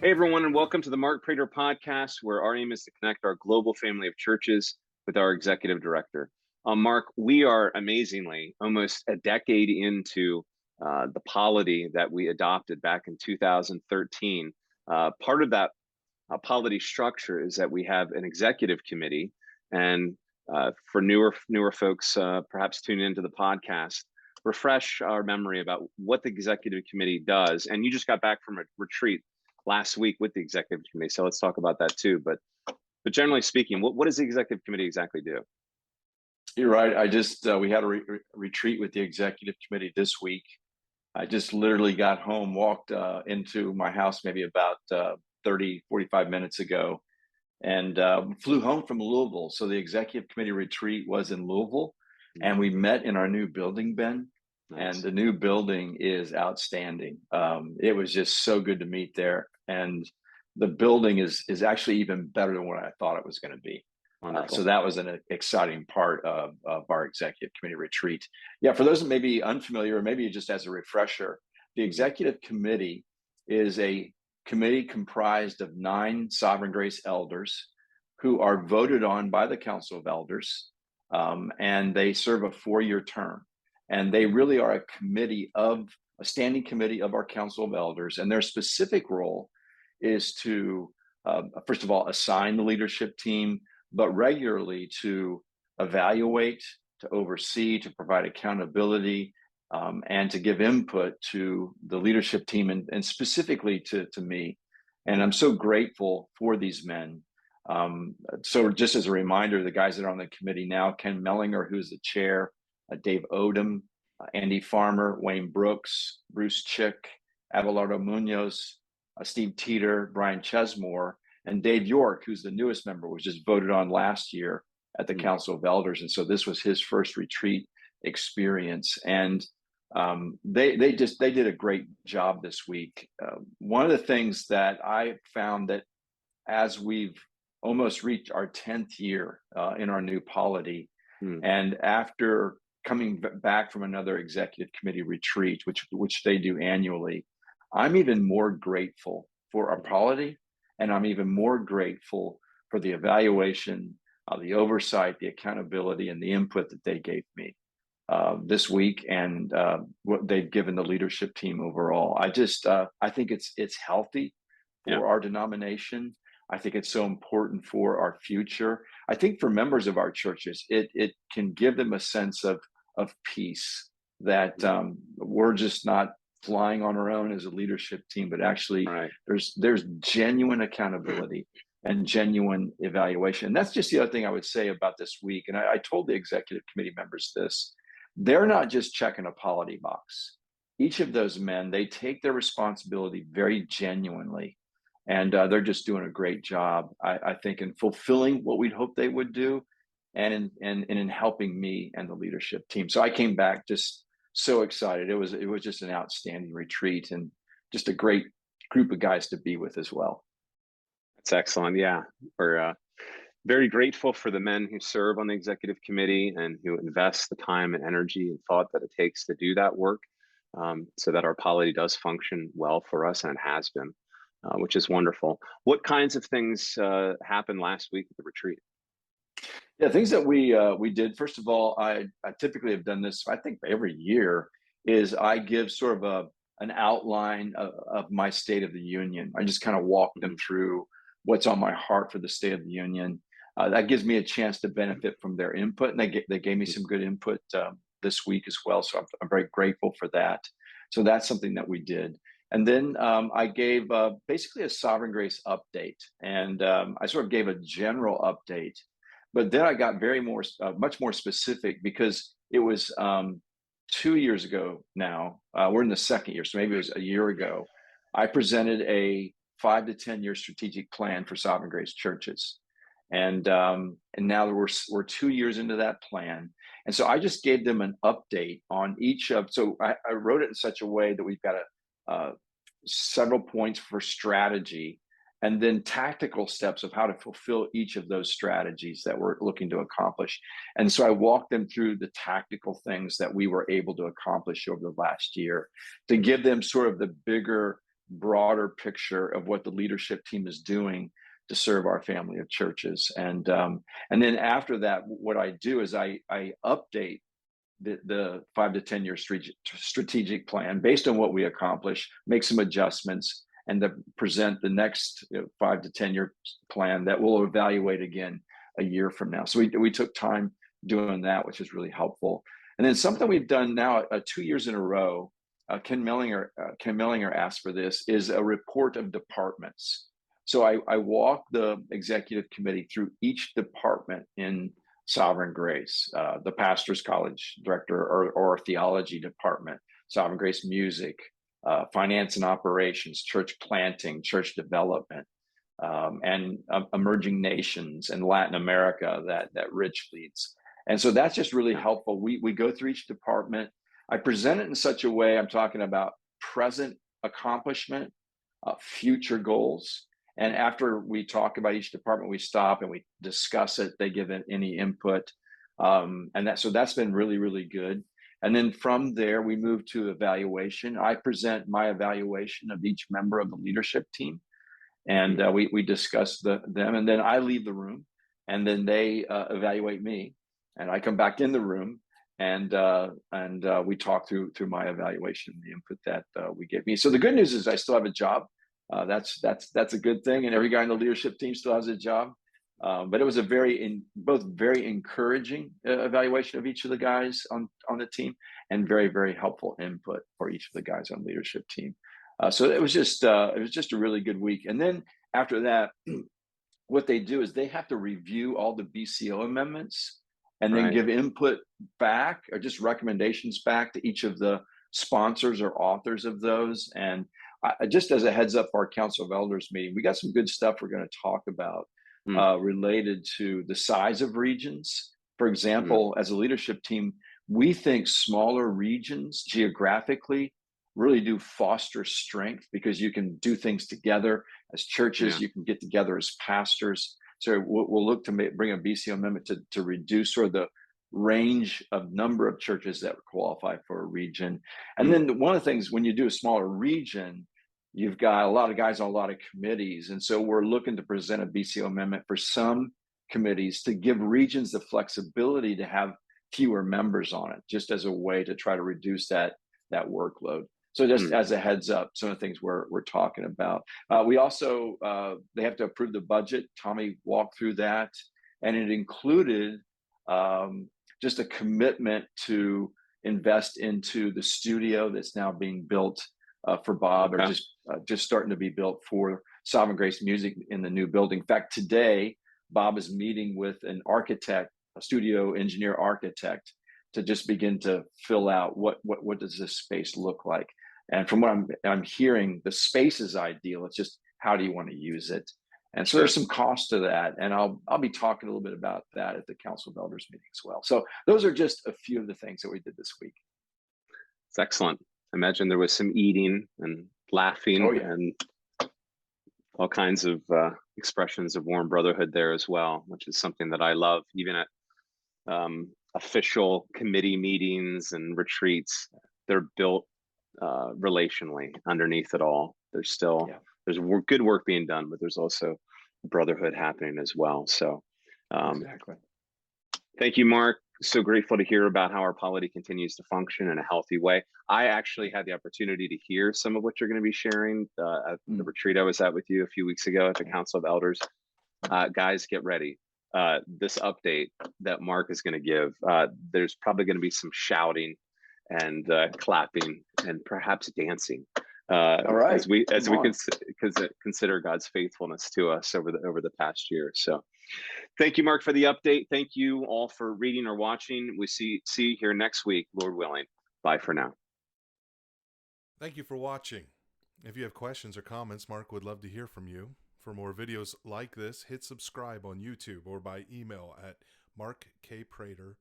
Hey, everyone, and welcome to the Mark Prater podcast, where our aim is to connect our global family of churches with our executive director. Mark, we are amazingly almost a decade into the polity that we adopted back in 2013. Part of that polity structure is that we have an executive committee, and for newer folks, perhaps tune into the podcast, refresh our memory about what the executive committee does. And you just got back from a retreat last week with the executive committee, so let's talk about that too. But generally speaking, what does the executive committee exactly do? You're right. I just we had a retreat with the executive committee this week. I just literally got home, walked into my house maybe about 30, 45 minutes ago, and flew home from Louisville. So the executive committee retreat was in Louisville, and we met in our new building, Ben. And Nice. the new building is outstanding. It was just so good to meet there, and the building is actually even better than what I thought it was going to be. So Wonderful. that was an exciting part of our executive committee retreat. Yeah, for those that may be unfamiliar, or maybe just as a refresher, the Mhm. executive committee is a committee comprised of 9 sovereign grace elders who are voted on by the Council of Elders, and they serve a 4-year term. And they really are a standing committee of our Council of Elders, and their specific role is to, first of all, assign the leadership team, but regularly to evaluate, to oversee, to provide accountability, and to give input to the leadership team and specifically to me. And I'm so grateful for these men. So, just as a reminder, the guys that are on the committee now: Ken Mellinger, who's the chair, Dave Odom, Andy Farmer, Wayne Brooks, Bruce Chick, Abelardo Munoz, Steve Teeter, Brian Chesmore, and Dave York, who's the newest member, was just voted on last year at the Mhm. Council of Elders, and so this was his first retreat experience. And they did a great job this week. One of the things that I found, that as we've almost reached our 10th year in our new polity, Mhm. and after coming back from another executive committee retreat, which they do annually, I'm even more grateful for our polity, and I'm even more grateful for the evaluation, the oversight, the accountability, and the input that they gave me this week, and what they've given the leadership team overall. I think it's healthy Yeah. for our denomination. I think it's so important for our future. I think for members of our churches, it can give them a sense of peace, that Mhm. we're just not flying on our own as a leadership team, but actually Right. there's genuine accountability and genuine evaluation. And that's just the other thing I would say about this week. And I told the executive committee members this: they're not just checking a polity box. Each of those men, they take their responsibility very genuinely, and they're just doing a great job, I think, in fulfilling what we'd hope they would do, and in helping me and the leadership team. So I came back just so excited. It was just an outstanding retreat, and just a great group of guys to be with as well. That's excellent. Yeah. We're very grateful for the men who serve on the executive committee and who invest the time and energy and thought that it takes to do that work, so that our polity does function well for us, and it has been, which is wonderful. What kinds of things happened last week at the retreat? Yeah, things that we did. First of all, I typically have done this, I think, every year. Is I give sort of an outline of my State of the Union. I just kind of walk them Mhm. through what's on my heart for the State of the Union. That gives me a chance to benefit from their input, and they gave me some good input this week as well. So I'm very grateful for that. So that's something that we did. And then I gave basically a Sovereign Grace update, and I sort of gave a general update, but then I got much more specific, because it was 2 years ago now. We're in the second year, so maybe it was a year ago. I presented a 5 to 10 year strategic plan for Sovereign Grace churches, and now we're 2 years into that plan, and so I just gave them an update on each of. So I wrote it in such a way that we've got several points for strategy, and then tactical steps of how to fulfill each of those strategies that we're looking to accomplish. And so I walked them through the tactical things that we were able to accomplish over the last year, to give them sort of the bigger broader picture of what the leadership team is doing to serve our family of churches. And then after that, what I do is I update the 5 to 10 year strategic plan based on what we accomplish, make some adjustments, and to present the next 5 to 10 year plan that we'll evaluate again a year from now. So we took time doing that, which is really helpful. And then something we've done now 2 years in a row, Ken Mellinger asked for this, is a report of departments. So I walk the executive committee through each department in Sovereign Grace, the pastor's college director or theology department, Sovereign Grace music, finance and operations, church planting, church development, and emerging nations and Latin America that Rich leads. And so that's just really helpful. We go through each department. I present it in such a way, I'm talking about present accomplishment, future goals. And after we talk about each department, we stop and we discuss it. They give it any input. So that's been really, really good. And then from there, we move to evaluation. I present my evaluation of each member of the leadership team. And we discuss them. And then I leave the room. And then they evaluate me. And I come back in the room. And we talk through my evaluation, the input that we give me. So the good news is I still have a job. That's a good thing, and every guy in the leadership team still has a job. But it was both very encouraging evaluation of each of the guys on the team, and very, very helpful input for each of the guys on the leadership team. So it was just a really good week. And then after that, what they do is they have to review all the BCO amendments and then give input back, or just recommendations back to each of the sponsors or authors of those. And just as a heads up for our Council of Elders meeting, we got some good stuff we're going to talk about related to the size of regions. For example, as a leadership team, we think smaller regions geographically really do foster strength, because you can do things together as churches, you can get together as pastors. So we'll look to bring a BCO amendment to reduce sort of the range of number of churches that qualify for a region. And then one of the things, when you do a smaller region, you've got a lot of guys on a lot of committees. And so we're looking to present a BCO amendment for some committees to give regions the flexibility to have fewer members on it, just as a way to try to reduce that workload. So just as a heads up, some of the things we're talking about. We also, they have to approve the budget. Tommy walked through that, and it included just a commitment to invest into the studio that's now being built for Bob, or just starting to be built for Sovereign Grace Music in the new building. In fact, today, Bob is meeting with an architect, a studio engineer architect, to just begin to fill out what does this space look like. And from what I'm hearing, the space is ideal. It's just, how do you want to use it? And so there's some cost to that. And I'll be talking a little bit about that at the Council of Elders meeting as well. So those are just a few of the things that we did this week. It's excellent. I imagine there was some eating and laughing and all kinds of expressions of warm brotherhood there as well, which is something that I love, even at official committee meetings and retreats. They're built relationally underneath it all. There's still there's good work being done, but there's also brotherhood happening as well. So exactly. Thank you, Mark. So grateful to hear about how our polity continues to function in a healthy way. I actually had the opportunity to hear some of what you're going to be sharing at the retreat I was at with you a few weeks ago at the Council of Elders. Guys, get ready. This update that Mark is going to give, there's probably going to be some shouting and clapping and perhaps dancing as we consider God's faithfulness to us over the past year. So thank you, Mark, for the update. Thank you all for reading or watching. We see you here next week, Lord willing. Bye for now. Thank you for watching. If you have questions or comments, Mark would love to hear from you. For more videos like this, hit subscribe on YouTube or by email at markkprater.com.